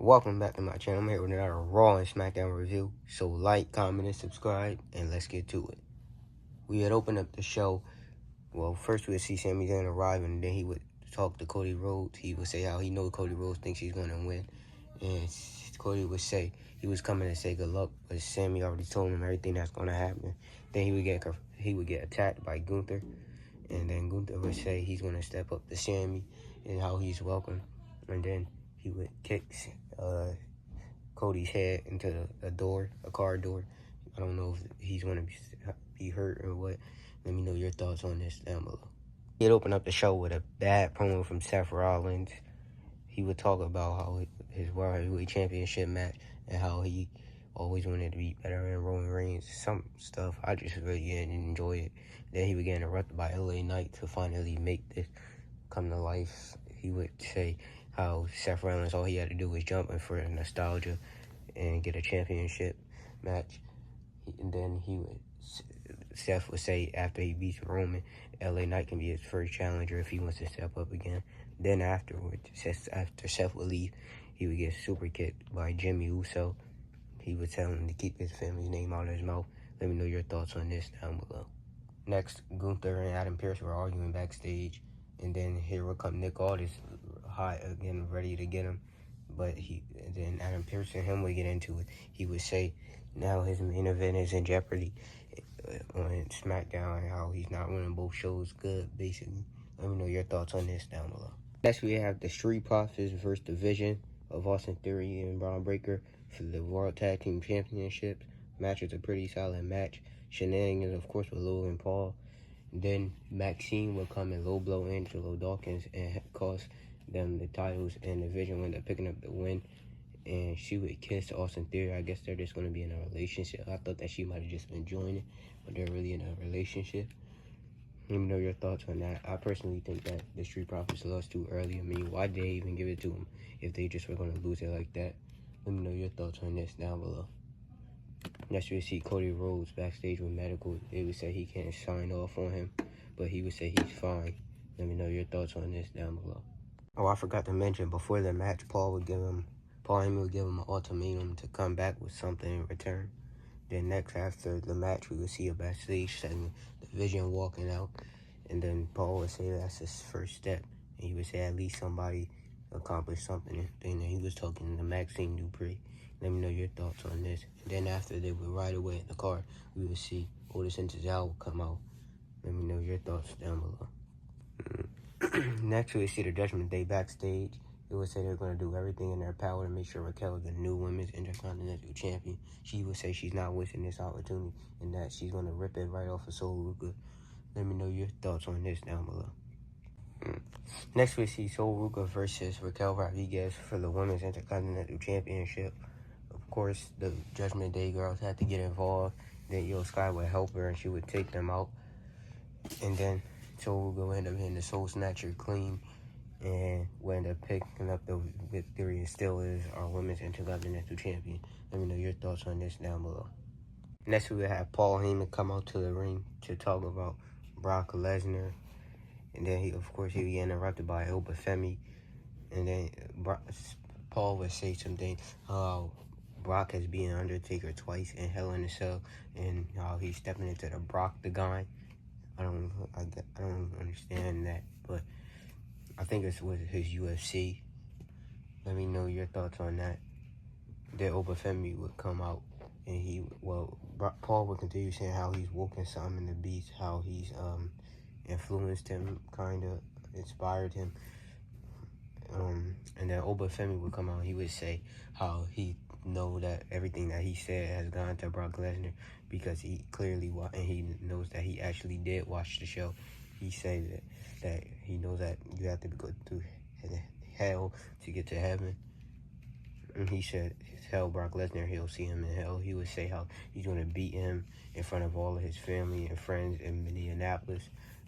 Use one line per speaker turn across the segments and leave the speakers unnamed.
Welcome back to my channel. I'm here with another Raw and Smackdown review. So like, comment, and subscribe, and let's get to it. We had opened up the show. Well, first we would see Sami Zayn arrive, and then he would talk to Cody Rhodes. He would say how he knows Cody Rhodes thinks he's going to win. And Cody would say he was coming to say good luck, but Sami already told him everything that's going to happen. Then he would get attacked by Gunther. And then Gunther would say he's going to step up to Sami and how he's welcome. And then he would kick Cody's head into a door, a car door. I don't know if he's going to be hurt or what. Let me know your thoughts on this down below. He'd open up the show with a bad promo from Seth Rollins. He would talk about how his World Heavyweight Championship match and how he always wanted to be better than Roman Reigns. Some stuff I just really didn't enjoy it. Then he would get interrupted by LA Knight to finally make this come to life. He would say how Seth Rollins, all he had to do was jump in for nostalgia and get a championship match. And then Seth would say after he beats Roman, LA Knight can be his first challenger if he wants to step up again. Then afterwards, after Seth would leave, he would get super kicked by Jimmy Uso. He would tell him to keep his family's name out of his mouth. Let me know your thoughts on this down below. Next, Gunther and Adam Pearce were arguing backstage. And then here would come Nick Aldis hot again, ready to get him. But then Adam Pearce and him would get into it. He would say now his main event is in jeopardy on Smackdown and how he's not running both shows good, basically. Let me know your thoughts on this down below. Next, we have the Street Profits versus Division of Austin Theory and Braun Breaker for the World Tag Team Championships. Match was a pretty solid match. Shenanigans, of course, with Logan Paul. Then Maxine would come and low blow Angelo Dawkins and cost them the titles, and Division would end up picking up the win. And she would kiss Austin Theory. I guess they're just going to be in a relationship. I thought that she might have just been joining, but they're really in a relationship. Let me know your thoughts on that. I personally think that the Street Profits lost too early. I mean, why did they even give it to them if they just were going to lose it like that? Let me know your thoughts on this down below. Next, we see Cody Rhodes backstage with medical. They would say he can't sign off on him, but he would say he's fine. Let me know your thoughts on this down below. Oh, I forgot to mention, before the match, Paul Heyman would give him an ultimatum to come back with something in return. Then next, after the match, we would see a backstage segment, the Vision walking out, and then Paul would say that's his first step. And he would say at least somebody accomplished something. And then he was talking to Maxine Dupree. Let me know your thoughts on this. And then after they would ride away in the car, we would see Otis and Cesaro come out. Let me know your thoughts down below. Next, we would see the Judgment Day backstage. They would say they're going to do everything in their power to make sure Raquel is the new Women's Intercontinental Champion. She would say she's not wasting this opportunity and that she's going to rip it right off of Sol Ruka. Let me know your thoughts on this down below. Next, we see Sol Ruka versus Raquel Rodriguez for the Women's Intercontinental Championship. Of course, the Judgment Day girls had to get involved. Then Io Sky would help her and she would take them out. And then Sol Ruka would end up hitting the Soul Snatcher clean and would end up picking up the victory and still is our Women's Intercontinental Champion. Let me know your thoughts on this down below. Next, we would have Paul Heyman come out to the ring to talk about Brock Lesnar. And then, he would get interrupted by Obafemi. And then Paul would say something, how Brock has beaten Undertaker twice in Hell in a Cell, and how he's stepping into the Brock the guy. I don't understand that, but I think it's with his UFC. Let me know your thoughts on that. Then Obafemi would come out, and Paul would continue saying how he's woken something in the beast, how he's influenced him, kind of inspired him. And then Obafemi would come out and he would say how he know that everything that he said has gone to Brock Lesnar because he clearly and he knows that he actually did watch the show. He said that he knows that you have to go through hell to get to heaven. And he said, tell Brock Lesnar he'll see him in hell. He would say how he's going to beat him in front of all of his family and friends in Minneapolis.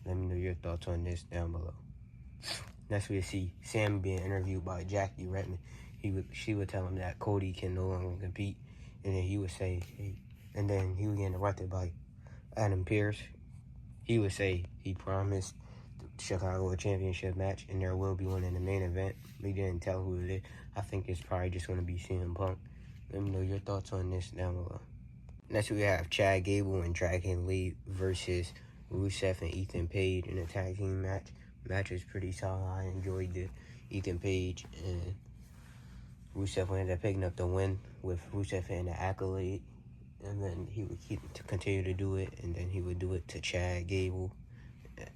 Let me know your thoughts on this down below. Next, we see Sam being interviewed by Jackie Redmond. She would tell him that Cody can no longer compete, and then he would say, and then he would get interrupted by Adam Pearce. He would say he promised Chicago Championship match, and there will be one in the main event. We didn't tell who it is. I think it's probably just going to be CM Punk. Let me know your thoughts on this down below. Next, we have Chad Gable and Dragon Lee versus Rusev and Ethan Page in a tag team match. Match was pretty solid. I enjoyed it. Ethan Page and Rusev ended up picking up the win with Rusev and the accolade. And then he would continue to do it, and then he would do it to Chad Gable.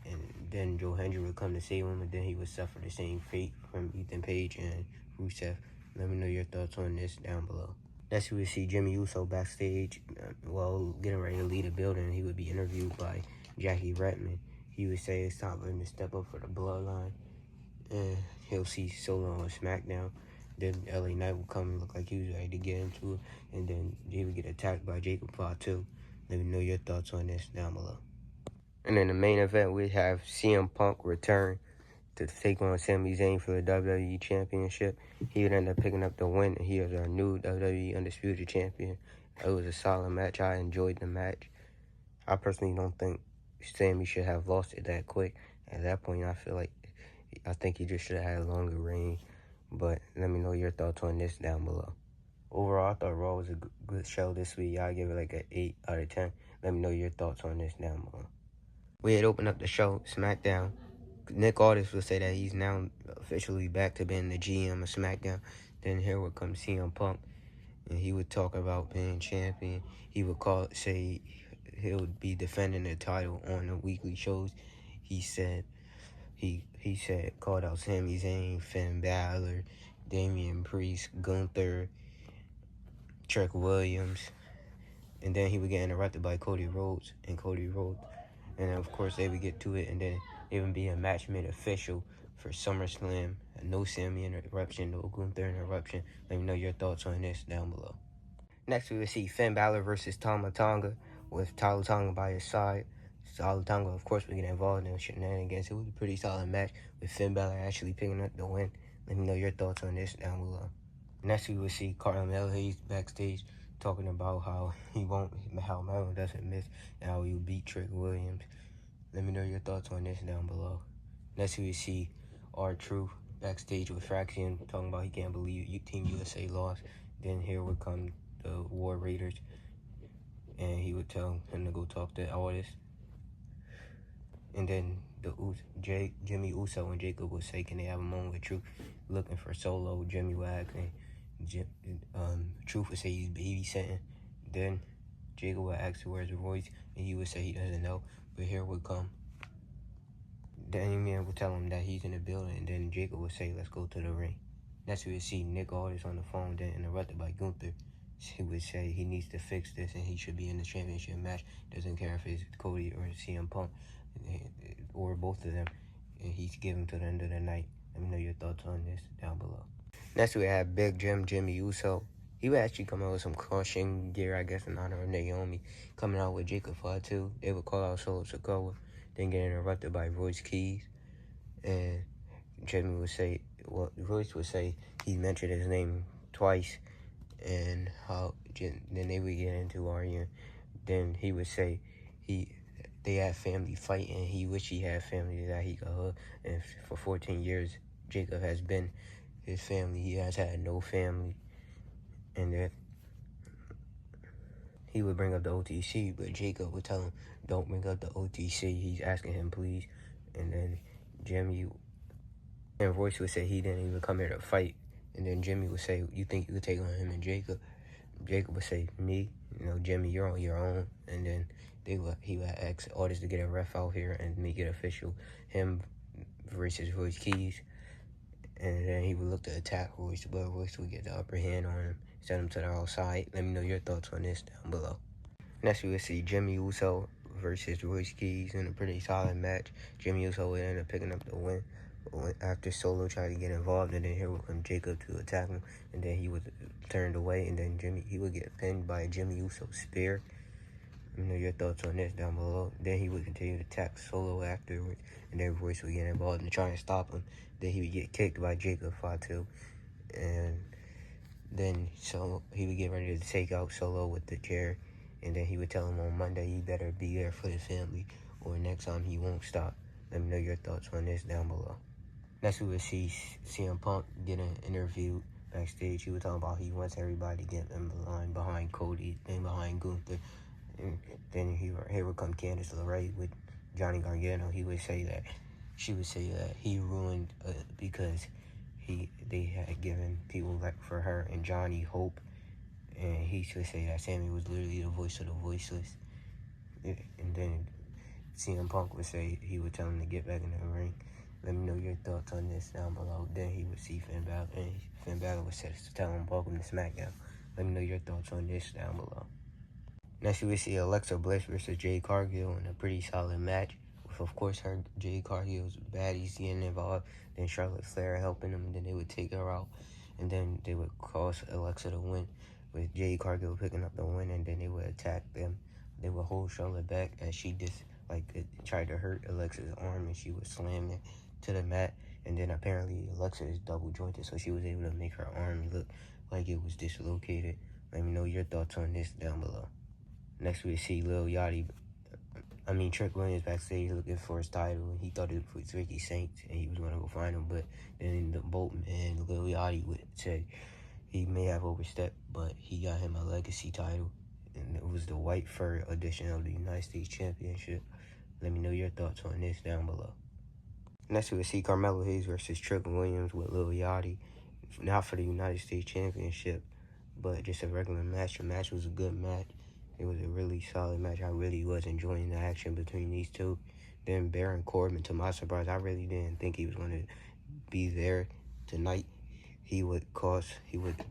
And then Joe Hendry would come to save him, and then he would suffer the same fate from Ethan Page and Rusev. Let me know your thoughts on this down below. Next, we would see Jimmy Uso backstage while getting ready to leave the building. He would be interviewed by Jackie Redmond. He would say it's time for him to step up for the bloodline. And he'll see Solo on Smackdown. Then LA Knight will come and look like he was ready to get into it. And then he would get attacked by Jacob Fatu. Let me know your thoughts on this down below. And in the main event, we have CM Punk return to take on Sami Zayn for the WWE Championship. He would end up picking up the win, and he is our new WWE Undisputed Champion. It was a solid match. I enjoyed the match. I personally don't think Sami should have lost it that quick. At that point, I think he just should have had a longer reign. But let me know your thoughts on this down below. Overall, I thought Raw was a good show this week. I give it like an 8 out of 10. Let me know your thoughts on this down below. We had opened up the show, Smackdown. Nick Aldis would say that he's now officially back to being the GM of Smackdown. Then here would come CM Punk, and he would talk about being champion. He would say he'll be defending the title on the weekly shows. He said called out Sami Zayn, Finn Balor, Damian Priest, Gunther, Trick Williams, and then he would get interrupted by Cody Rhodes. And then, of course, they would get to it, and then it would be a match made official for SummerSlam. No Sami interruption, no Gunther interruption. Let me know your thoughts on this down below. Next, we will see Finn Balor versus Tama Tonga with Tama Tonga by his side. Tama Tonga, of course, would get involved in shenanigans. It was a pretty solid match with Finn Balor actually picking up the win. Let me know your thoughts on this down below. Next, we will see Carmelo Hayes backstage talking about how Melo doesn't miss and how he will beat Trick Williams. Let me know your thoughts on this down below. Next, we will see R-Truth backstage with Fraction talking about he can't believe Team USA lost. Then here would come the War Raiders, and he would tell him to go talk to Aldis. And then Jimmy Uso and Jacob would say, can they have a moment with Truth looking for Solo? Jimmy would ask, and Truth would say he's babysitting. Then Jacob would ask where's Royce, and he would say he doesn't know. But here would come Damian would tell him that he's in the building, and then Jacob would say, let's go to the ring. Next we would see Nick Aldis on the phone, then interrupted by Gunther. He would say he needs to fix this, and he should be in the championship match. Doesn't care if it's Cody or CM Punk, or both of them. And he's giving to the end of the night. Let me know your thoughts on this down below. Next we have Big Jimmy Uso. He would actually come out with some caution gear, I guess, in honor of Naomi. Coming out with Jacob Fatu. They would call out Solo Sikoa, then get interrupted by Royce Keys. And Jimmy would say, Royce would say he mentioned his name twice, and then they would get into arguing. Then he would say they had family fight, and he wished he had family that he could hug. And for 14 years, Jacob has been his family. He has had no family. And then he would bring up the OTC, but Jacob would tell him, don't bring up the OTC. He's asking him, please. And then Royce would say he didn't even come here to fight. And then Jimmy would say, you think you could take on him and Jacob? Jacob would say, me? Jimmy, you're on your own. And then he would ask Aldis to get a ref out here and make it official. Him versus Royce Keys. And then he would look to attack Royce, but Royce would get the upper hand on him, send him to the outside. Let me know your thoughts on this down below. Next, we will see Jimmy Uso versus Royce Keys in a pretty solid match. Jimmy Uso would end up picking up the win after Solo tried to get involved, and then here would come Jacob to attack him, and then he was turned away, and then he would get pinned by a Jimmy Uso spear. Let me know your thoughts on this down below. Then he would continue to attack Solo afterwards, and then Royce would get involved and try and stop him. Then he would get kicked by Jacob Fatu, and then he would get ready to take out Solo with the chair, and then he would tell him on Monday, you better be there for the family, or next time he won't stop. Let me know your thoughts on this down below. Next, we would see CM Punk getting interviewed backstage. He was talking about he wants everybody to get in line behind Cody, then behind Gunther. And then here would come Candice LeRae with Johnny Gargano. She would say that he ruined because they had given people like for her and Johnny hope. And he should say that Sammy was literally the voice of the voiceless. And then CM Punk would say he would tell him to get back in the ring. Let me know your thoughts on this down below. Then he would see Finn Balor, and Finn Balor would tell him, welcome to Smackdown. Let me know your thoughts on this down below. Next, we would see Alexa Bliss versus Jade Cargill in a pretty solid match. With, of course, her Jade Cargill's baddies getting involved. Then Charlotte Flair helping them, and then they would take her out. And then they would cause Alexa to win, with Jade Cargill picking up the win, and then they would attack them. They would hold Charlotte back as she tried to hurt Alexa's arm, and she would slam it to the mat. And then apparently Alexa is double jointed, so she was able to make her arm look like it was dislocated. Let me know your thoughts on this down below. Next, we see Trick Williams backstage looking for his title. He thought it was Ricky Saints, and he was going to go find him. But then the Bolton and Lil Yachty would say he may have overstepped, but he got him a legacy title. And it was the white fur edition of the United States Championship. Let me know your thoughts on this down below. Next, we would see Carmelo Hayes versus Trick Williams with Lil Yachty. Not for the United States Championship, but just a regular match. The match was a good match. It was a really solid match. I really was enjoying the action between these two. Then Baron Corbin, to my surprise, I really didn't think he was going to be there tonight. He would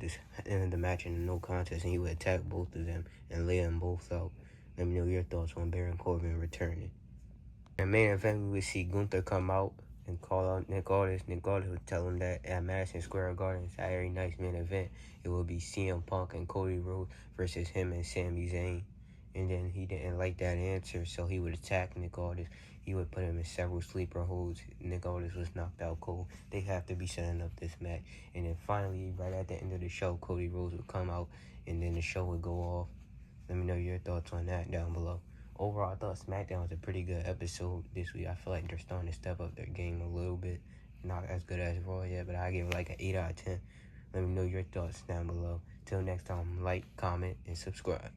just end the match in a no contest, and he would attack both of them and lay them both out. Let me know your thoughts on Baron Corbin returning. In the main event, we would see Gunther come out and call out Nick Aldis. Nick Aldis would tell him that at Madison Square Garden, Saturday night's main event, it will be CM Punk and Cody Rhodes versus him and Sami Zayn. And then he didn't like that answer, so he would attack Nick Aldis. He would put him in several sleeper holds. Nick Aldis was knocked out cold. They have to be setting up this match. And then finally, right at the end of the show, Cody Rhodes would come out, and then the show would go off. Let me know your thoughts on that down below. Overall, I thought Smackdown was a pretty good episode this week. I feel like they're starting to step up their game a little bit. Not as good as Raw yet, but I give it like an 8 out of 10. Let me know your thoughts down below. Till next time, like, comment, and subscribe.